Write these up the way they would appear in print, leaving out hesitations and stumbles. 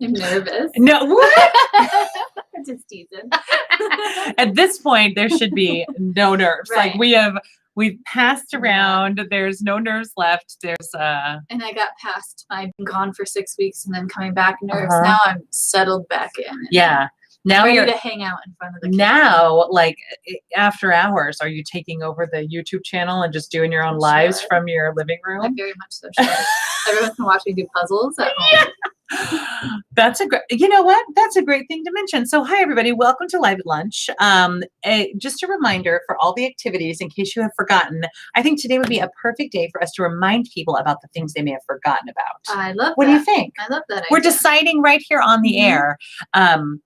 I'm nervous. No, what? Just teasing. At this point, there should be no nerves. Right. Like we've passed around. There's no nerves left. There's And I got past my being gone for 6 weeks and then coming back nerves. Uh-huh. Now I'm settled back in. Yeah. Now ready you're to hang out in front of the camera. now like after hours. Are you taking over the YouTube channel and just doing your own lives Sure. from your living room? I'm very much so sure. Everyone can watch me do puzzles at home. That's a great, you know what? That's a great thing to mention. So hi everybody, welcome to Live at Lunch. Just a reminder for all the activities in case you have forgotten, I think today would be a perfect day for us to remind people about the things they may have forgotten about. I love What that. do you think? I love that We're idea. deciding right here on the air. Ellen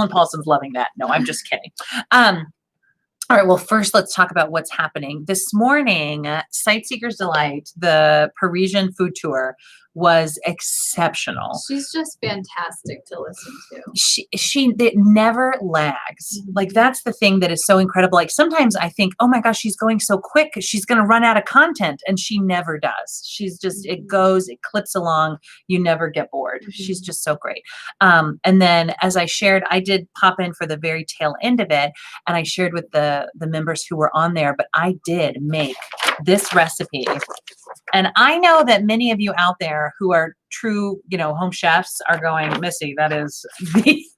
Paulson's loving that. No, I'm just kidding. All right, well, first let's talk about what's happening. This morning, Sightseeker's Delight, the Parisian food tour, was exceptional. She's just fantastic to listen to. It never lags. Like that's the thing that is so incredible. Like sometimes I think, oh my gosh, she's going so quick, she's going to run out of content, and she never does. She's just it clips along. You never get bored. Mm-hmm. She's just so great. And then as I shared, I did pop in for the very tail end of it, and I shared with the members who were on there. But I did make this recipe, and I know that many of you out there who are true, home chefs are going, Missy, that is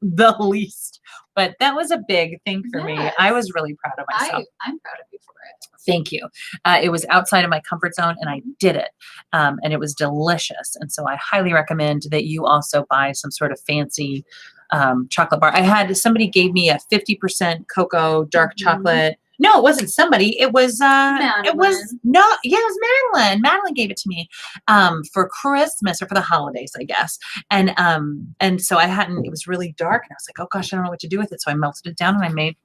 the least. But that was a big thing for me. I was really proud of myself. I'm proud of you for it. Thank you. It was outside of my comfort zone, and I did it. And it was delicious. And so I highly recommend that you also buy some sort of fancy chocolate bar. Somebody gave me a 50% cocoa dark chocolate. No, it wasn't somebody. It was Madeline. It was Madeline. Madeline gave it to me for Christmas or for the holidays, I guess. And so it was really dark, and I was like, oh gosh, I don't know what to do with it. So I melted it down and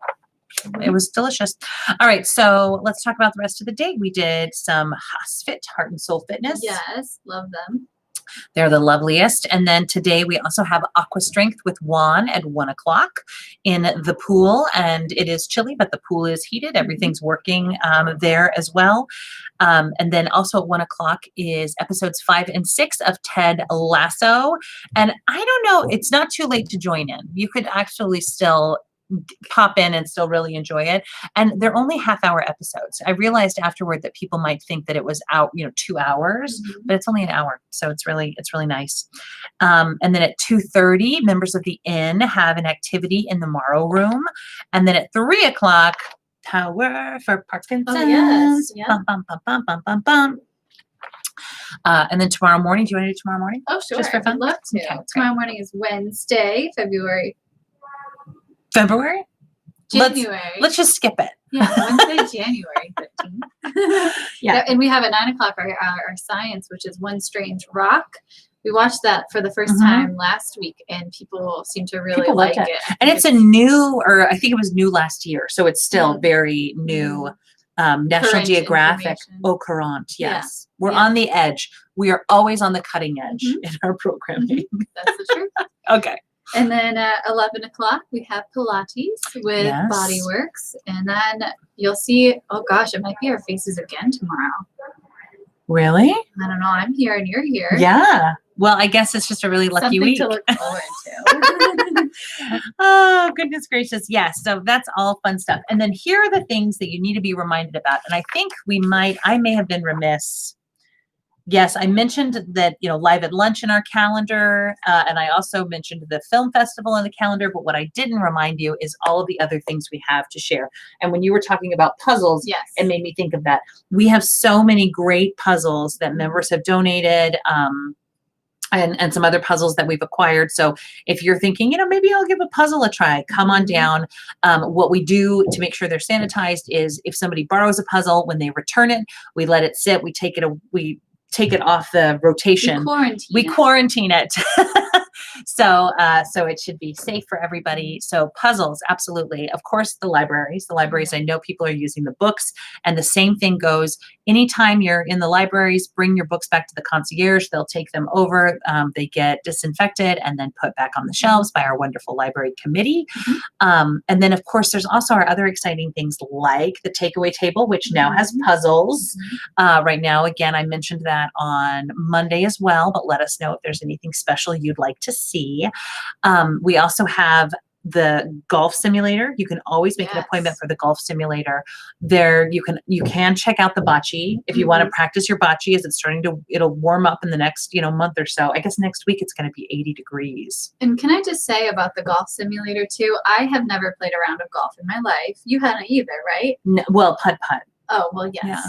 it was delicious. All right, so let's talk about the rest of the day. We did some HasFit, Heart and Soul Fitness. Yes, love them. They're the loveliest. And then today we also have Aqua Strength with Juan at 1:00 in the pool. And it is chilly, but the pool is heated. Everything's working there as well. And then also at 1:00 is episodes 5 and 6 of Ted Lasso. And I don't know, it's not too late to join in. You could actually still pop in and still really enjoy it. And they're only half-hour episodes. I realized afterward that people might think that it was out, 2 hours, but it's only an hour. So it's really nice. And then at 2:30, members of the Inn have an activity in the Morrow Room. And then at 3:00, Tower for Parkinson's. Oh, yes. Yeah. Bum, bum, bum, bum, bum, bum, bum. And then tomorrow morning, do you want to do tomorrow morning? Oh, sure. Just for fun? I'd love to. Okay, tomorrow morning is Wednesday, February? January? Let's just skip it. Yeah, Wednesday, January 15th. Yeah. And we have at 9:00 our science, which is One Strange Rock. We watched that for the first time last week, and people seem to really like it. And it's a new, or I think it was new last year, so it's still very new. National Current Geographic, information. Current, yes. Yeah. We're on the edge. We are always on the cutting edge in our programming. That's the truth. Okay. And then at 11:00, we have Pilates with Bodyworks. And then you'll see, oh gosh, it might be our faces again tomorrow. Really? I don't know. I'm here and you're here. Yeah. Well, I guess it's just a really lucky week. Something to look forward to. Oh, goodness gracious. Yes. So that's all fun stuff. And then here are the things that you need to be reminded about. And I think I may have been remiss. Yes, I mentioned that, Live at Lunch in our calendar, and I also mentioned the film festival in the calendar, but what I didn't remind you is all of the other things we have to share. And when you were talking about puzzles, it made me think of that. We have so many great puzzles that members have donated, and some other puzzles that we've acquired. So if you're thinking, maybe I'll give a puzzle a try, come on down. What we do to make sure they're sanitized is if somebody borrows a puzzle, when they return it, we let it sit, we take it off the rotation. We quarantine it. So it should be safe for everybody. So puzzles, absolutely. Of course, the libraries. The libraries, I know people are using the books, and the same thing goes. Anytime you're in the libraries, bring your books back to the concierge. They'll take them over. They get disinfected and then put back on the shelves by our wonderful library committee. And then, of course, there's also our other exciting things like the takeaway table, which now has puzzles. Right now, again, I mentioned that on Monday as well, but let us know if there's anything special you'd like to see. We also have the golf simulator. You can always make an appointment for the golf simulator. There you can check out the bocce if you want to practice your bocce as it'll warm up in the next, month or so. I guess next week it's going to be 80 degrees. And can I just say about the golf simulator too? I have never played a round of golf in my life. You hadn't either, right? No, well, putt. Oh, well, yes. Yeah.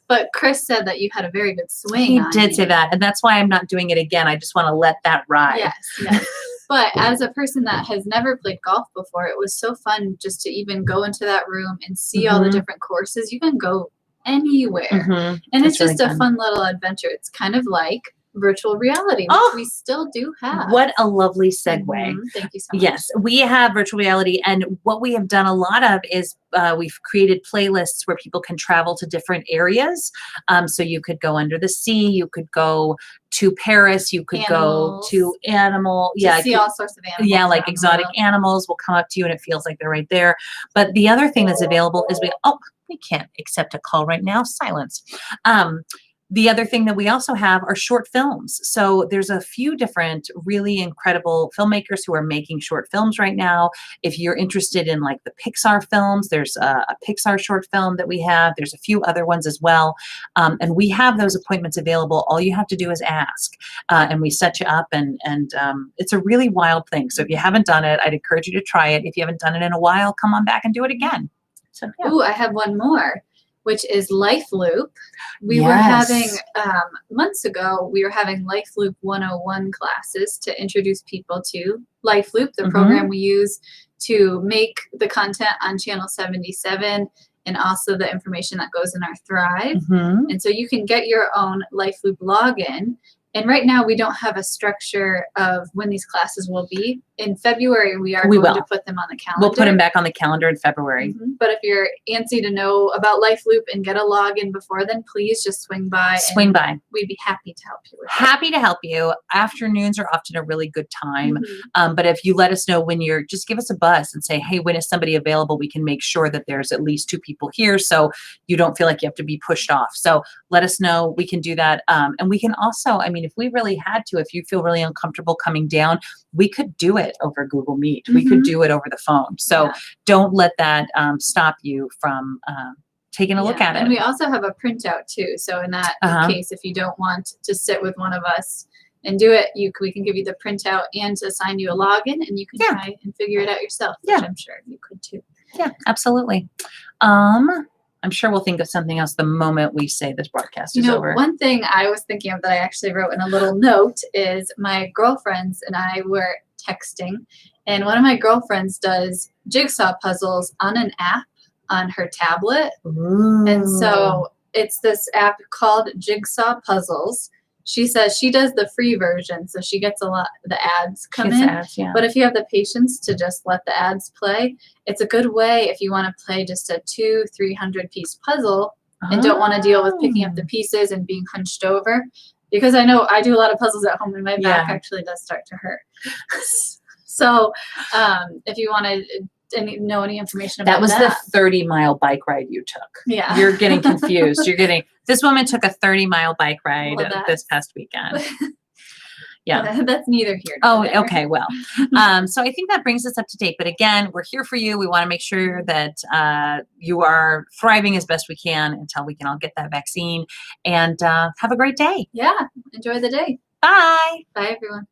But Chris said that you had a very good swing. He on did you. say that, and that's why I'm not doing it again. I just want to let that ride. Yes. But as a person that has never played golf before, it was so fun just to even go into that room and see all the different courses. You can go anywhere. And it's That's just really a fun. fun little adventure. It's kind of like virtual reality, which we still do have. What a lovely segue. Thank you so much. Yes, we have virtual reality, and what we have done a lot of is we've created playlists where people can travel to different areas. So you could go under the sea, you could go to Paris, you could Animals. go to animal, See all sorts of animals. yeah, like around the exotic world. animals will come up to you, and it feels like they're right there. But the other thing that's available is we can't accept a call right now. Silence. The other thing that we also have are short films. So there's a few different really incredible filmmakers who are making short films right now. If you're interested in like the Pixar films, there's a Pixar short film that we have. There's a few other ones as well. And we have those appointments available. All you have to do is ask, and we set you up, and it's a really wild thing. So if you haven't done it, I'd encourage you to try it. If you haven't done it in a while, come on back and do it again. So yeah. Ooh, I have one more, which is Life Loop. We were having, months ago, we were having Life Loop 101 classes to introduce people to Life Loop, the program we use to make the content on Channel 77 and also the information that goes in our Thrive. And so you can get your own Life Loop login. And right now we don't have a structure of when these classes will be. In February, we are going to put them on the calendar. We'll put them back on the calendar in February. But if you're antsy to know about Life Loop and get a login before then, please just swing by. We'd be happy to help you with that. Happy to help you. Afternoons are often a really good time. But if you let us know when just give us a buzz and say, hey, when is somebody available? We can make sure that there's at least 2 people here so you don't feel like you have to be pushed off. So let us know. We can do that. And we can also, if we really had to, if you feel really uncomfortable coming down, we could do it over Google Meet. We could do it over the phone. So don't let that stop you from taking a look at it. And we also have a printout too. So in that case, if you don't want to sit with one of us and do it, we can give you the printout and to assign you a login, and you can try and figure it out yourself, which I'm sure you could too. Yeah, absolutely. I'm sure we'll think of something else the moment we say this broadcast is over. One thing I was thinking of that I actually wrote in a little note is my girlfriends and I were texting, and one of my girlfriends does jigsaw puzzles on an app on her tablet. And so it's this app called Jigsaw Puzzles. She says she does the free version, so she gets the ads come in. But if you have the patience to just let the ads play, it's a good way if you want to play just a 200-300 piece puzzle and don't want to deal with picking up the pieces and being hunched over. Because I know I do a lot of puzzles at home and my back actually does start to hurt. So if you want to know any information about that. That was the 30-mile bike ride you took. Yeah. You're getting confused. This woman took a 30-mile bike ride this past weekend. Yeah. That's neither here nor there. Okay. Well, so I think that brings us up to date. But again, we're here for you. We want to make sure that you are thriving as best we can until we can all get that vaccine. And have a great day. Yeah. Enjoy the day. Bye. Bye, everyone.